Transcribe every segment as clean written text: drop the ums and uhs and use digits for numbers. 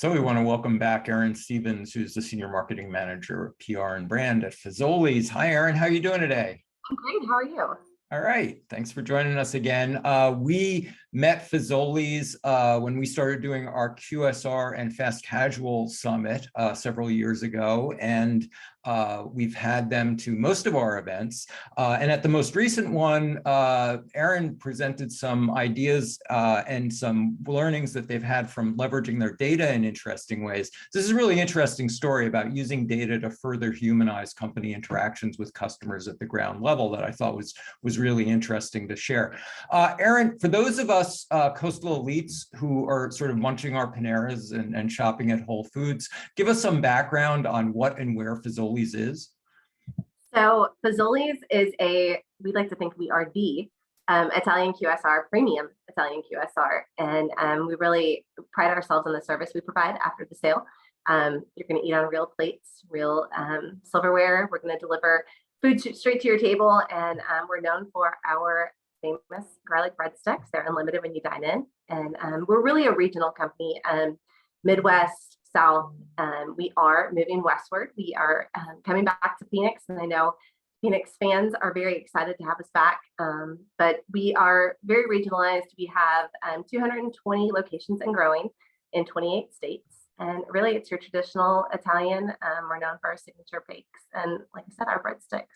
So we want to welcome back Erin Stevens, who's the Senior Marketing Manager of PR and Brand at Fazoli's. Hi, Erin. How are you doing today? I'm great. How are you? All right. Thanks for joining us again. We met Fazoli's when we started doing our QSR and fast casual summit several years ago. And we've had them to most of our events. And at the most recent one, Erin presented some ideas and some learnings that they've had from leveraging their data in interesting ways. This is a really interesting story about using data to further humanize company interactions with customers at the ground level that I thought was really interesting to share. Erin, for those of us coastal elites who are sort of munching our Paneras and shopping at Whole Foods, give us some background on what and where Fazoli's is. So Fazoli's is we like to think we are the Italian QSR, premium Italian QSR. And we really pride ourselves on the service we provide after the sale. You're gonna eat on real plates, real silverware. We're gonna deliver food straight to your table. And we're known for our famous garlic breadsticks. They're unlimited when you dine in. And we're really a regional company, Midwest, South. We are moving westward. We are coming back to Phoenix. And I know Phoenix fans are very excited to have us back. But we are very regionalized. We have 220 locations and growing in 28 states. And really, it's your traditional Italian. We're known for our signature bakes and, like I said, our breadsticks.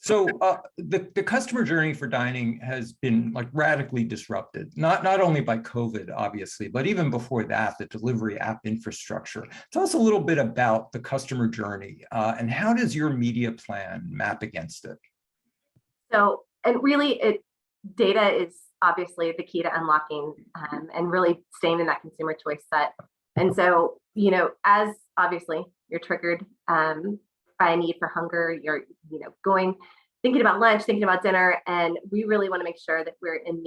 So the customer journey for dining has been like radically disrupted, not only by COVID, obviously, but even before that, the delivery app infrastructure. Tell us a little bit about the customer journey and how does your media plan map against it? So, and really, data is obviously the key to unlocking and really staying in that consumer choice set. And so, as obviously you're triggered by a need for hunger, you're, thinking about lunch, thinking about dinner, and we really want to make sure that we're in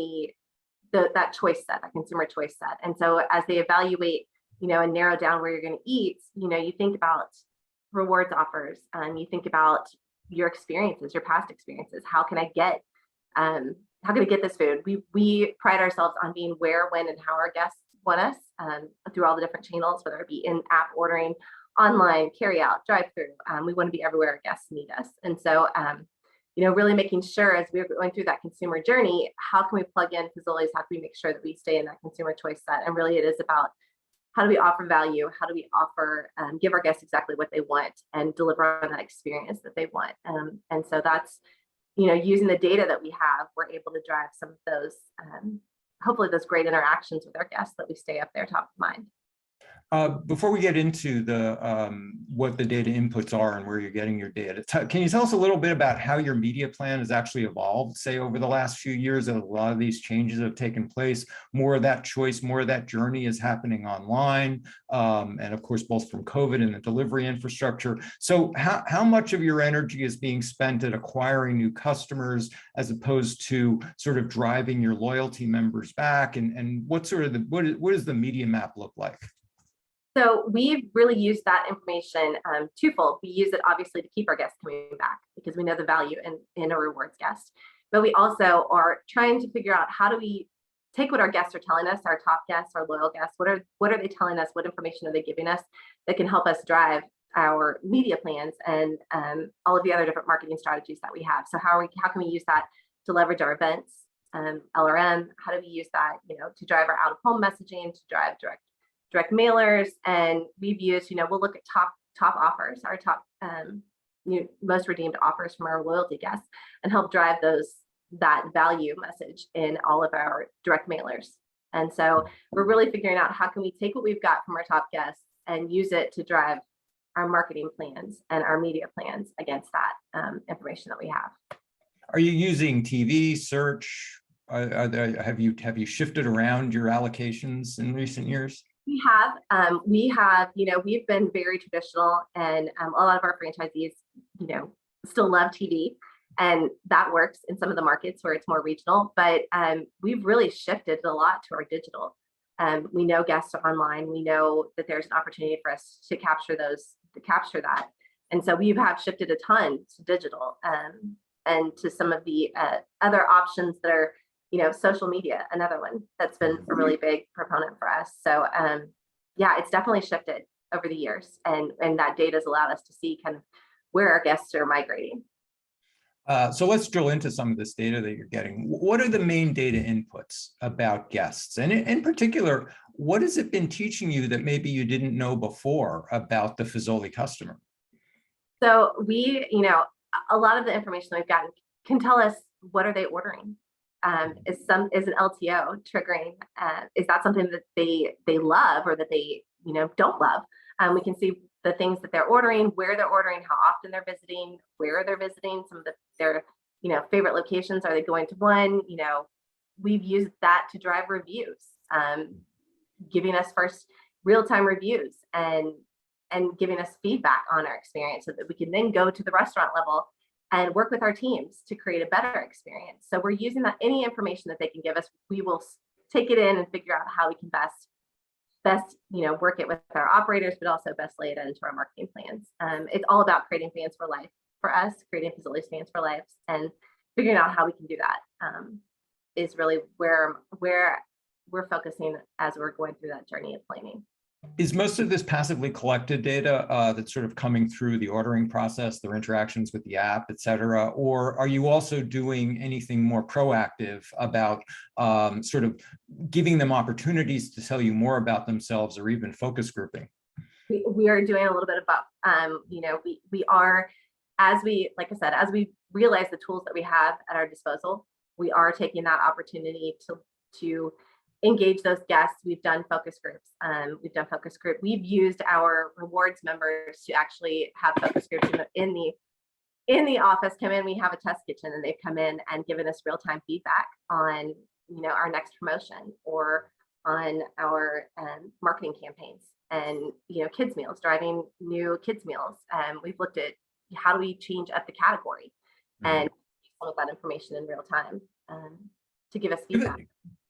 that choice set, that consumer choice set. And so as they evaluate, and narrow down where you're going to eat, you think about rewards offers, you think about your experiences, your past experiences. How can I get this food? We pride ourselves on being where, when, and how our guests want us through all the different channels, whether it be in-app ordering, online, carry out, drive-through. We want to be everywhere our guests need us. And so, really making sure as we're going through that consumer journey, how can we plug in Fazoli's? How can we make sure that we stay in that consumer choice set? And really it is about how do we offer value? How do we offer, give our guests exactly what they want and deliver on that experience that they want? And so that's, using the data that we have, we're able to drive some of those, hopefully those great interactions with our guests that we stay up there top of mind. Before we get into what the data inputs are and where you're getting your data, can you tell us a little bit about how your media plan has actually evolved, say, over the last few years? A lot of these changes have taken place. More of that choice, more of that journey is happening online, and of course, both from COVID and the delivery infrastructure. So how much of your energy is being spent at acquiring new customers as opposed to sort of driving your loyalty members back? And what does the media map look like? So we've really used that information twofold. We use it obviously to keep our guests coming back because we know the value in a rewards guest. But we also are trying to figure out how do we take what our guests are telling us, our top guests, our loyal guests, what are they telling us? What information are they giving us that can help us drive our media plans and all of the other different marketing strategies that we have? So how can we use that to leverage our events, LRM? How do we use that, to drive our out-of-home messaging, to drive direct mailers? And we've used, we'll look at top offers, our top most redeemed offers from our loyalty guests, and help drive that value message in all of our direct mailers. And so we're really figuring out how can we take what we've got from our top guests and use it to drive our marketing plans and our media plans against that information that we have. Are you using TV, search? Have you shifted around your allocations in recent years? We have, we've been very traditional, and a lot of our franchisees, still love TV, and that works in some of the markets where it's more regional, but we've really shifted a lot to our digital. We know guests are online. We know that there's an opportunity for us to capture that. And so we have shifted a ton to digital and to some of the other options that are, social media, another one that's been a really big proponent for us. So Yeah, it's definitely shifted over the years, and that data has allowed us to see kind of where our guests are migrating. So let's drill into some of this data that you're getting. What are the main data inputs about guests? And in particular, what has it been teaching you that maybe you didn't know before about the Fazoli customer? So we, a lot of the information that we've gotten can tell us what are they ordering. Is an LTO triggering? Is that something that they love or that they don't love? We can see the things that they're ordering, where they're ordering, how often they're visiting, where they're visiting, some of their favorite locations. Are they going to one? We've used that to drive reviews, giving us first real-time reviews and giving us feedback on our experience so that we can then go to the restaurant level and work with our teams to create a better experience. So we're using that, any information that they can give us, we will take it in and figure out how we can best work it with our operators, but also best lay it into our marketing plans. It's all about creating fans for life for us, creating Fazoli's fans for life, and figuring out how we can do that is really where we're focusing as we're going through that journey of planning. Is most of this passively collected data that's sort of coming through the ordering process, their interactions with the app, et cetera, or are you also doing anything more proactive about sort of giving them opportunities to tell you more about themselves or even focus grouping? We are doing a little bit of both. We are, as we realize the tools that we have at our disposal, we are taking that opportunity to engage those guests. We've done focus groups. We've used our rewards members to actually have focus groups in the office. Come in, we have a test kitchen, and they've come in and given us real-time feedback on our next promotion or on our marketing campaigns and kids meals, driving new kids meals. We've looked at how do we change up the category and all of that information in real time to give us feedback.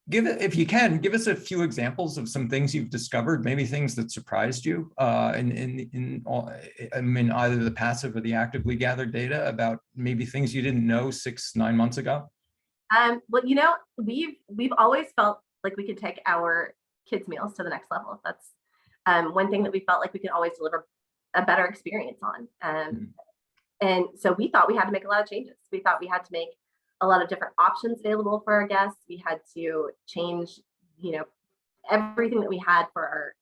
If you can, give us a few examples of some things you've discovered, maybe things that surprised you in either the passive or the actively gathered data about maybe things you didn't know 6-9 months ago. Well, we've always felt like we could take our kids meals to the next level. That's one thing that we felt like we could always deliver a better experience on. And so we thought we had to make a lot of changes. We thought we had to make a lot of different options available for our guests. We had to change, everything that we had for our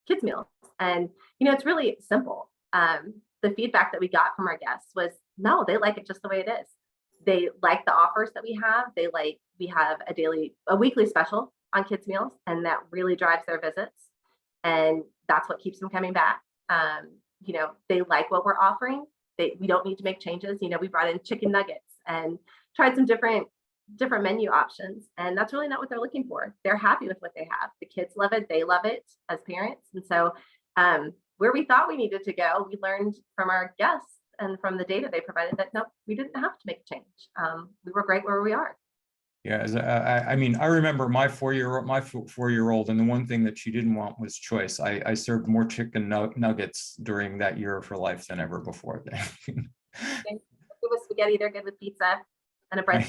kids meals. And, it's really simple. The feedback that we got from our guests was, no, they like it just the way it is. They like the offers that we have. We have a weekly special on kids meals, and that really drives their visits. And that's what keeps them coming back. They like what we're offering. We don't need to make changes. We brought in chicken nuggets and tried some different menu options, and that's really not what they're looking for. They're happy with what they have. The kids love it. They love it as parents. And so where we thought we needed to go, we learned from our guests and from the data they provided that, no, we didn't have to make a change. We were great where we are. Yeah, I remember my four-year-old, and the one thing that she didn't want was choice. I served more chicken nuggets during that year for life than ever before. Good with spaghetti, they're good with pizza and a bread.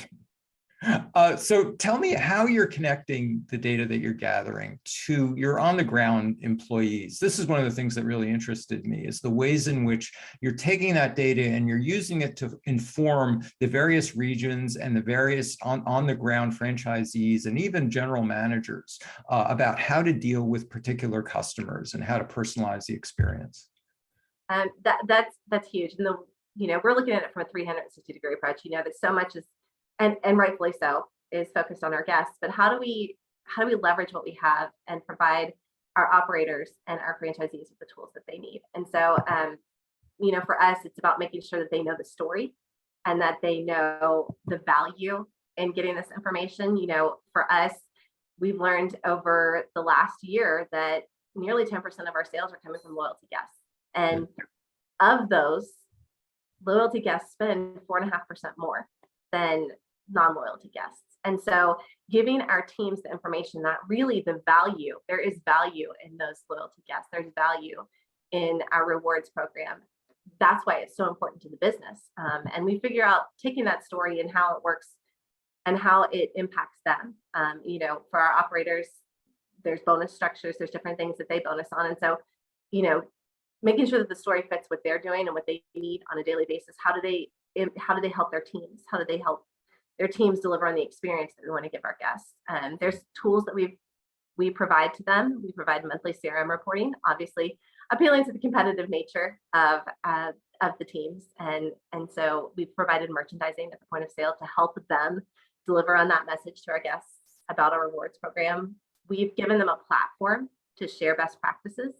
So tell me how you're connecting the data that you're gathering to your on-the-ground employees. This is one of the things that really interested me, is the ways in which you're taking that data and you're using it to inform the various regions and the various on-the-ground franchisees and even general managers about how to deal with particular customers and how to personalize the experience. That's huge. And we're looking at it from a 360-degree approach. That so much is, and rightfully so, is focused on our guests, but how do we leverage what we have and provide our operators and our franchisees with the tools that they need? And so, for us, it's about making sure that they know the story and that they know the value in getting this information. For us, we've learned over the last year that nearly 10% of our sales are coming from loyalty guests. And of those, loyalty guests spend 4.5% more than non-loyalty guests. And so giving our teams the information that really there is value in those loyalty guests, there's value in our rewards program. That's why it's so important to the business. And we figure out taking that story and how it works and how it impacts them. For our operators, there's bonus structures, there's different things that they bonus on. And so, you know, making sure that the story fits what they're doing and what they need on a daily basis. How do they help their teams? How do they help their teams deliver on the experience that we want to give our guests? And there's tools that we provide to them. We provide monthly CRM reporting, obviously appealing to the competitive nature of the teams. And so we've provided merchandising at the point of sale to help them deliver on that message to our guests about our rewards program. We've given them a platform to share best practices.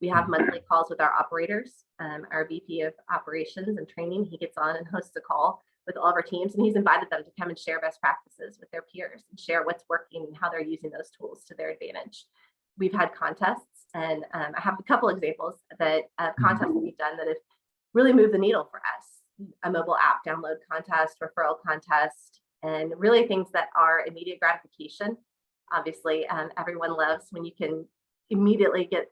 We have monthly calls with our operators. Our VP of operations and training, he gets on and hosts a call with all of our teams, and he's invited them to come and share best practices with their peers and share what's working and how they're using those tools to their advantage. We've had contests, and I have a couple examples that contests that we've done that have really moved the needle for us. A mobile app download contest, referral contest, and really things that are immediate gratification. Obviously, everyone loves when you can immediately get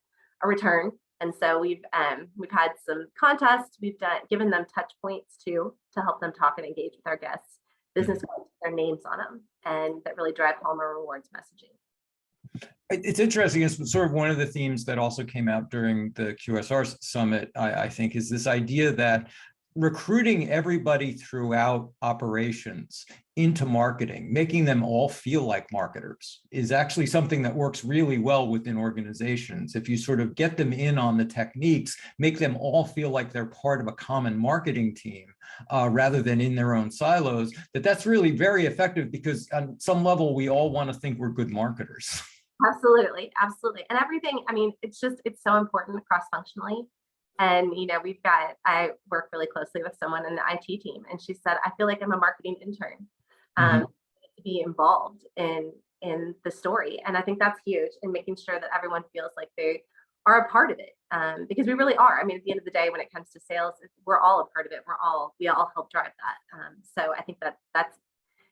a return. And so we've had some contests. We've given them touch points too to help them talk and engage with our guests. Business cards with their names on them, and that really drive home our rewards messaging. It's interesting. It's sort of one of the themes that also came out during the QSR summit, I think, is this idea that recruiting everybody throughout operations into marketing, making them all feel like marketers, is actually something that works really well within organizations. If you sort of get them in on the techniques, make them all feel like they're part of a common marketing team rather than in their own silos, that's really very effective, because on some level, we all want to think we're good marketers. Absolutely. Absolutely. And everything, I mean, it's so important cross-functionally. And, you know, I work really closely with someone in the IT team, and she said, I feel like I'm a marketing intern to be involved in the story. And I think that's huge, in making sure that everyone feels like they are a part of it, because we really are. I mean, at the end of the day, when it comes to sales, we're all a part of it. We all help drive that. So I think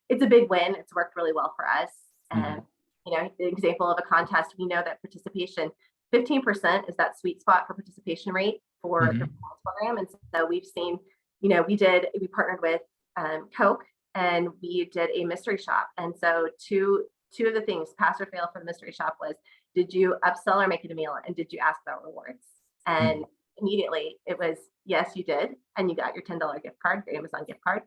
it's a big win. It's worked really well for us. And, you know, the example of a contest, we know that participation, 15% is that sweet spot for participation rate for the rewards program. And so we've seen, you know, we partnered with Coke, and we did a mystery shop. And so two of the things, pass or fail for the mystery shop, was, did you upsell or make it a meal? And did you ask about rewards? And immediately it was, yes, you did. And you got your $10 gift card, your Amazon gift card,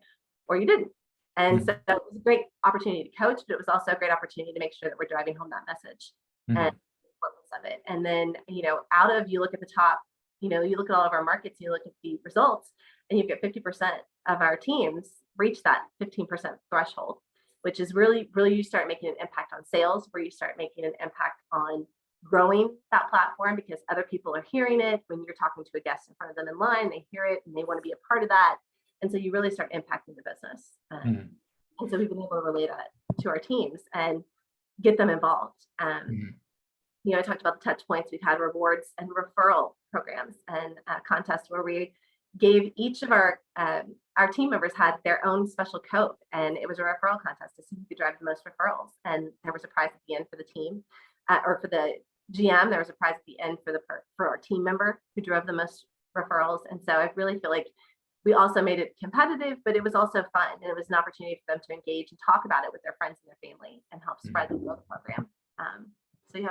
or you didn't. And so it was a great opportunity to coach, but it was also a great opportunity to make sure that we're driving home that message and the importance of it. And then, you know, you look at the top, you know, you look at all of our markets, you look at the results, and you get 50% of our teams reach that 15% threshold, which is really, really, you start making an impact on sales, where you start making an impact on growing that platform, because other people are hearing it. When you're talking to a guest in front of them in line, they hear it and they want to be a part of that. And so you really start impacting the business. And so we've been able to relay that to our teams and get them involved. You know, I talked about the touch points. We've had rewards and referral programs and contests where we gave each of our team members had their own special code, and it was a referral contest to see who could drive the most referrals. And there was a prize at the end for the team, or for the GM. There was a prize at the end for our team member who drove the most referrals. And so I really feel like we also made it competitive, but it was also fun, and it was an opportunity for them to engage and talk about it with their friends and their family and help spread the growth program. So yeah,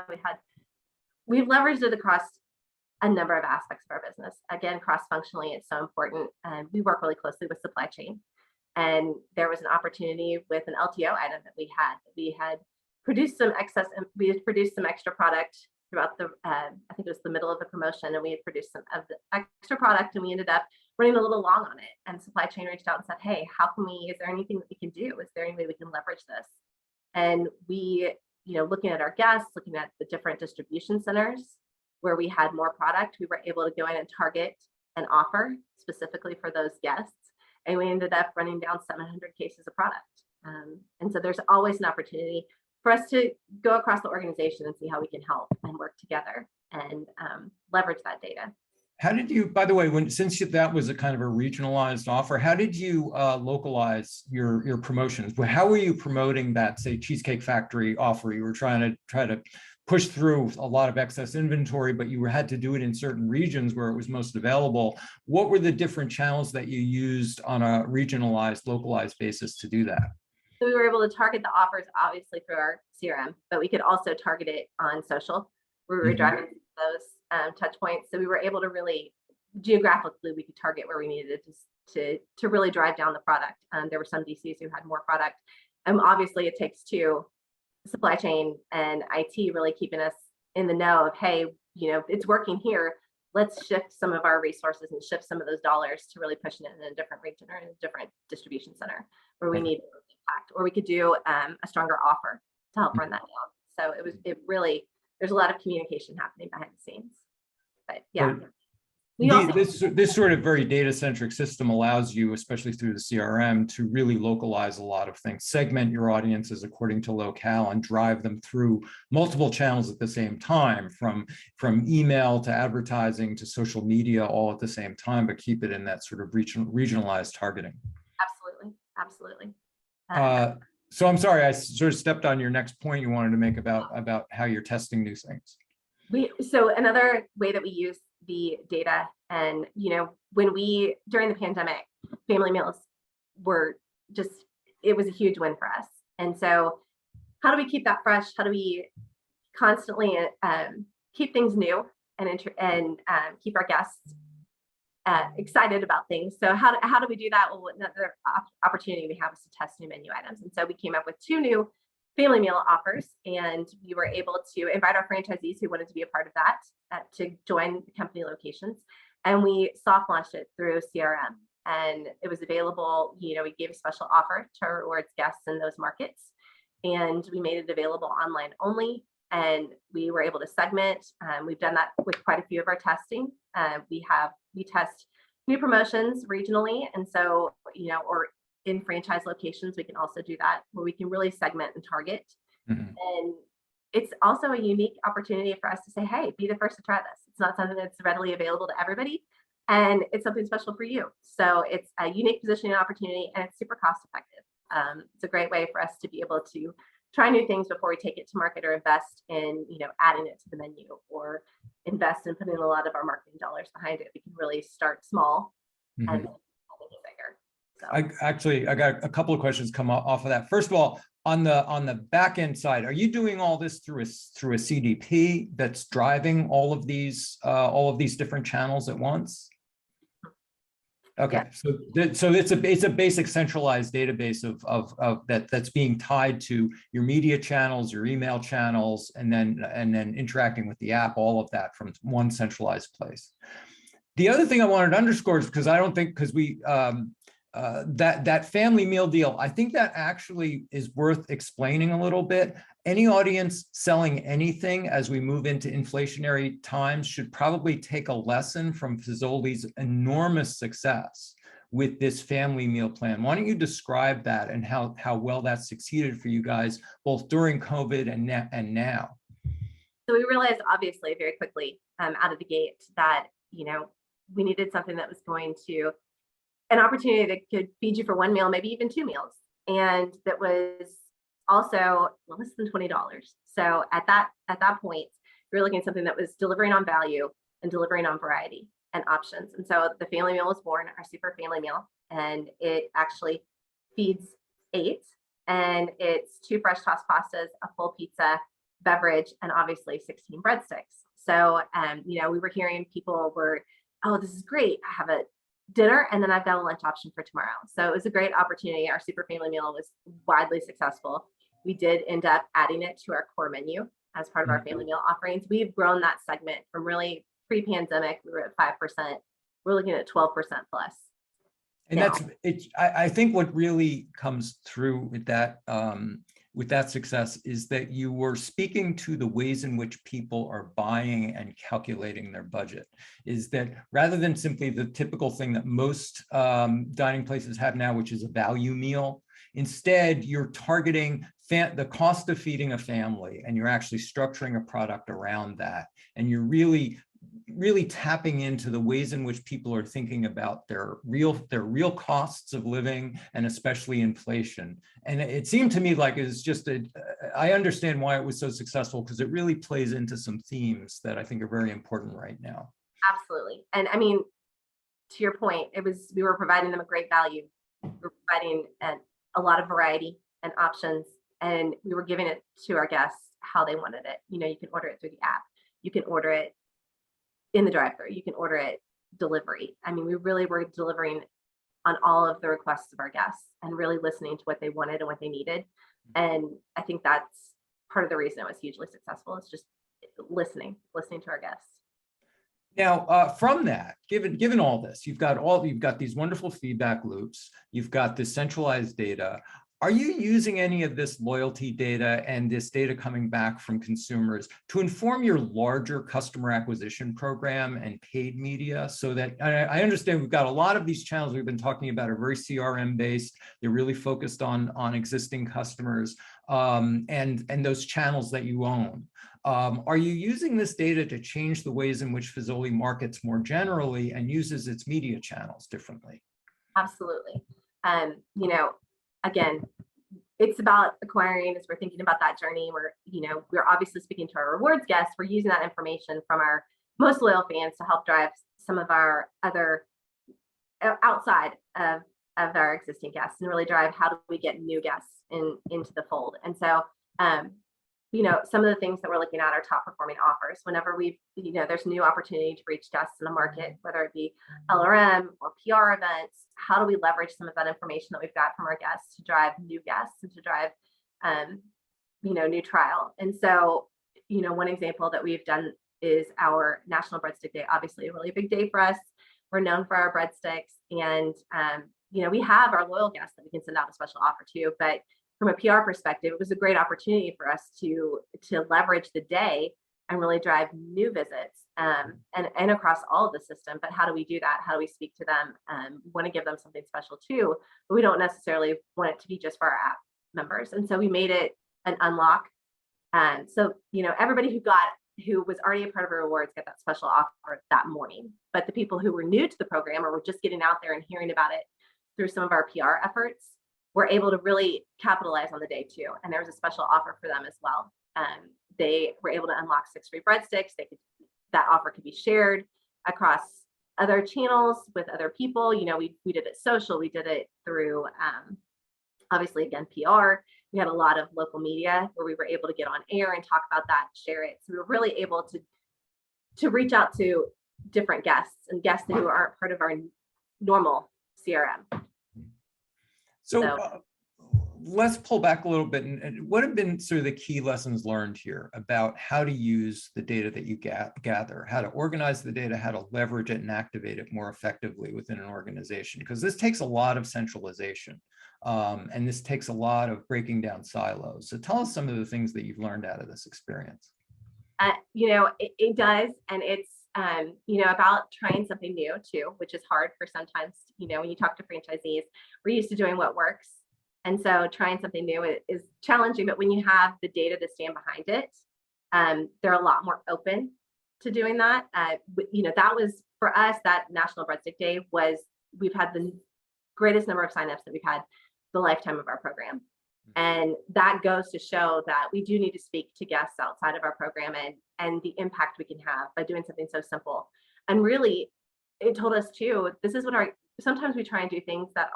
we've leveraged it across a number of aspects of our business. Again, cross-functionally, it's so important. And we work really closely with supply chain. And there was an opportunity with an LTO item that we had produced some excess, and we had produced some extra product throughout I think it was the middle of the promotion, and we had produced some of the extra product, and we ended up running a little long on it. And supply chain reached out and said, hey, is there anything that we can do? Is there any way we can leverage this? And we, you know, looking at our guests, looking at the different distribution centers where we had more product, we were able to go in and target an offer specifically for those guests. And we ended up running down 700 cases of product. And so there's always an opportunity for us to go across the organization and see how we can help and work together and leverage that data. How did you, by the way, since that was a kind of a regionalized offer, how did you localize your promotions? How were you promoting that, say, Cheesecake Factory offer? You were trying to push through a lot of excess inventory, but you had to do it in certain regions where it was most available. What were the different channels that you used on a regionalized, localized basis to do that? So we were able to target the offers obviously through our CRM, but we could also target it on social where we were driving those touch points. So we were able to really geographically, we could target where we needed to really drive down the product. There were some DCs who had more product. And obviously it takes two, supply chain and IT really keeping us in the know of, hey, it's working here. Let's shift some of our resources and shift some of those dollars to really pushing it in a different region or in a different distribution center where we need impact, or we could do a stronger offer to help run that down. So it really, there's a lot of communication happening behind the scenes. But yeah. This sort of very data-centric system allows you, especially through the CRM, to really localize a lot of things, segment your audiences according to locale, and drive them through multiple channels at the same time, from email to advertising to social media, all at the same time, but keep it in that sort of regionalized targeting. Absolutely. So I'm sorry, I sort of stepped on your next point you wanted to make about how you're testing new things. So another way that we use the data, and when during the pandemic, family meals were just, it was a huge win for us. And so how do we keep that fresh? How do we constantly keep things new and keep our guests excited about things? So how do we do that? Well, another opportunity we have is to test new menu items. And so we came up with 2 new family meal offers, and we were able to invite our franchisees who wanted to be a part of that to join the company locations. And we soft launched it through CRM, and it was available. We gave a special offer to our rewards guests in those markets, and we made it available online only. And we were able to segment. We've done that with quite a few of our testing. We test new promotions regionally, and so or in franchise locations, we can also do that, where we can really segment and target. And it's also a unique opportunity for us to say, hey, be the first to try this. It's not something that's readily available to everybody, and it's something special for you. So it's a unique positioning opportunity, and it's super cost effective. It's a great way for us to be able to try new things before we take it to market, or invest in adding it to the menu, or invest in putting a lot of our marketing dollars behind it. We can really start small and make it bigger. So. I got a couple of questions come off of that. First of all, on the back end side, are you doing all this through a CDP that's driving all of these different channels at once? Okay, yeah. So it's a basic centralized database of that's being tied to your media channels, your email channels, and then interacting with the app, all of that from one centralized place. The other thing I wanted to underscore is, because I don't think, because we that family meal deal, I think that actually is worth explaining a little bit. Any audience selling anything as we move into inflationary times should probably take a lesson from Fazoli's enormous success with this family meal plan. Why don't you describe that and how well that succeeded for you guys, both during COVID and now? So we realized, obviously, very quickly out of the gate that we needed something that was going to, an opportunity that could feed you for 1 meal, maybe even 2 meals, and that was also less than $20. So at that point, we were looking at something that was delivering on value and delivering on variety and options. And so the family meal was born, our super family meal, and it actually feeds 8, and it's 2 fresh tossed pastas, a full pizza, beverage, and obviously 16 breadsticks. So we were hearing people were, oh, this is great. I have a dinner, and then I've got a lunch option for tomorrow. So it was a great opportunity. Our super family meal was widely successful. We did end up adding it to our core menu as part of our family meal offerings. We've grown that segment from really pre-pandemic, we were at 5%. We're looking at 12% plus. And that's it. I think what really comes through with that success is that you were speaking to the ways in which people are buying and calculating their budget. Is that rather than simply the typical thing that most dining places have now, which is a value meal, instead you're targeting the cost of feeding a family, and you're actually structuring a product around that. And you're really tapping into the ways in which people are thinking about their real costs of living, and especially inflation. And it seemed to me like it's just I understand why it was so successful, because it really plays into some themes that I think are very important right now. Absolutely. And I mean, to your point, we were providing them a great value. We're providing a lot of variety and options, and we were giving it to our guests how they wanted it. You know, you can order it through the app, you can order it in the drive-thru, you can order it delivery. I mean, we really were delivering on all of the requests of our guests and really listening to what they wanted and what they needed. And I think that's part of the reason it was hugely successful. It's just listening to our guests. Now, from that, given all this, you've got these wonderful feedback loops, you've got this centralized data. Are you using any of this loyalty data and this data coming back from consumers to inform your larger customer acquisition program and paid media? So that I understand we've got a lot of these channels we've been talking about are very CRM based. They're really focused on existing customers and those channels that you own. Are you using this data to change the ways in which Fazoli markets more generally and uses its media channels differently? Absolutely. You know, again, it's about acquiring as we're thinking about that journey. We're obviously speaking to our rewards guests. We're using that information from our most loyal fans to help drive some of our other outside of our existing guests and really drive how do we get new guests into the fold. And so, some of the things that we're looking at are top performing offers. Whenever there's new opportunity to reach guests in the market, whether it be LRM or PR events, how do we leverage some of that information that we've got from our guests to drive new guests and to drive, new trial? And so, one example that we've done is our National Breadstick Day, obviously a really big day for us. We're known for our breadsticks, and, we have our loyal guests that we can send out a special offer to, but from a PR perspective, it was a great opportunity for us to leverage the day and really drive new visits and across all of the system. But how do we do that? How do we speak to them? We want to give them something special too, but we don't necessarily want it to be just for our app members. And so we made it an unlock. So, everybody who was already a part of our rewards got that special offer that morning. But the people who were new to the program or were just getting out there and hearing about it through some of our PR efforts, were able to really capitalize on the day too. And there was a special offer for them as well. They were able to unlock 6 free breadsticks. That offer could be shared across other channels with other people. We did it social, we did it through, obviously again, PR. We had a lot of local media where we were able to get on air and talk about that, share it. So we were really able to reach out to different guests and guests who aren't part of our normal CRM. So let's pull back a little bit. And what have been sort of the key lessons learned here about how to use the data that you gather, how to organize the data, how to leverage it and activate it more effectively within an organization? Because this takes a lot of centralization and this takes a lot of breaking down silos. So tell us some of the things that you've learned out of this experience. It does. And it's, about trying something new too, which is hard for sometimes, when you talk to franchisees, we're used to doing what works. And so trying something new is challenging, but when you have the data to stand behind it, they're a lot more open to doing that. That was for us, that National Breadstick Day we've had the greatest number of signups that we've had the lifetime of our program. And that goes to show that we do need to speak to guests outside of our program and the impact we can have by doing something so simple. And really, it told us too, this is sometimes we try and do things that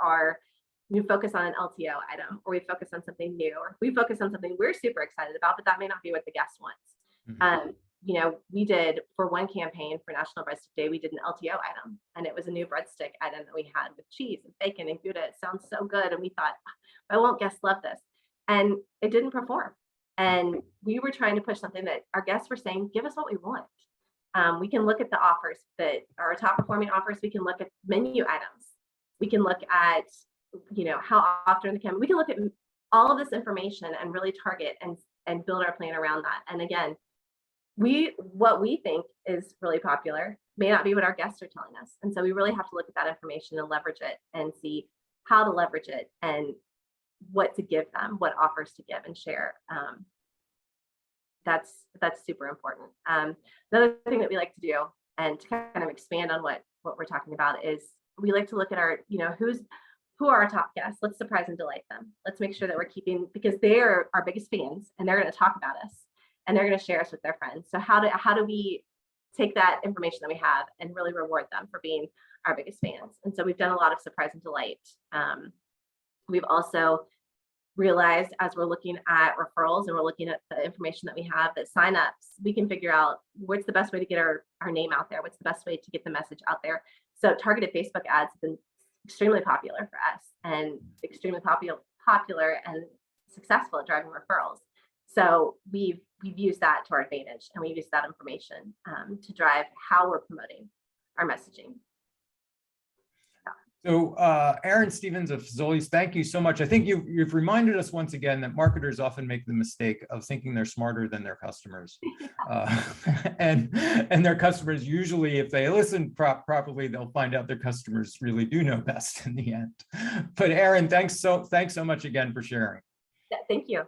we focus on an LTO item, or we focus on something new, or we focus on something we're super excited about, but that may not be what the guest wants. Mm-hmm. We did for one campaign for National Breadstick Day, we did an LTO item, and it was a new breadstick item that we had with cheese and bacon and Gouda. It sounds so good. And we thought, why won't guests love this? And it didn't perform. And we were trying to push something that our guests were saying, give us what we want. We can look at the offers that are top performing offers. We can look at menu items. We can look at, how often we can look at all of this information and really target and build our plan around that. And again, what we think is really popular may not be what our guests are telling us. And so we really have to look at that information and leverage it and see how to leverage it and what to give them, what offers to give and share. That's super important. Another thing that we like to do, and to kind of expand on what we're talking about, is we like to look at our, who are our top guests. Let's surprise and delight them. Let's make sure that we're keeping, because they're our biggest fans and they're going to talk about us and they're going to share us with their friends. So how do we take that information that we have and really reward them for being our biggest fans? And so we've done a lot of surprise and delight. realized as we're looking at referrals and we're looking at the information that we have, that signups, we can figure out what's the best way to get our name out there, what's the best way to get the message out there. So targeted Facebook ads have been extremely popular for us and extremely popular and successful at driving referrals. So we've used that to our advantage, and we've used that information to drive how we're promoting our messaging. So Erin Stevens of Fazoli's, thank you so much. I think you've reminded us once again that marketers often make the mistake of thinking they're smarter than their customers. And their customers, usually, if they listen properly, they'll find out their customers really do know best in the end. But Erin, thanks so much again for sharing. Yeah, thank you.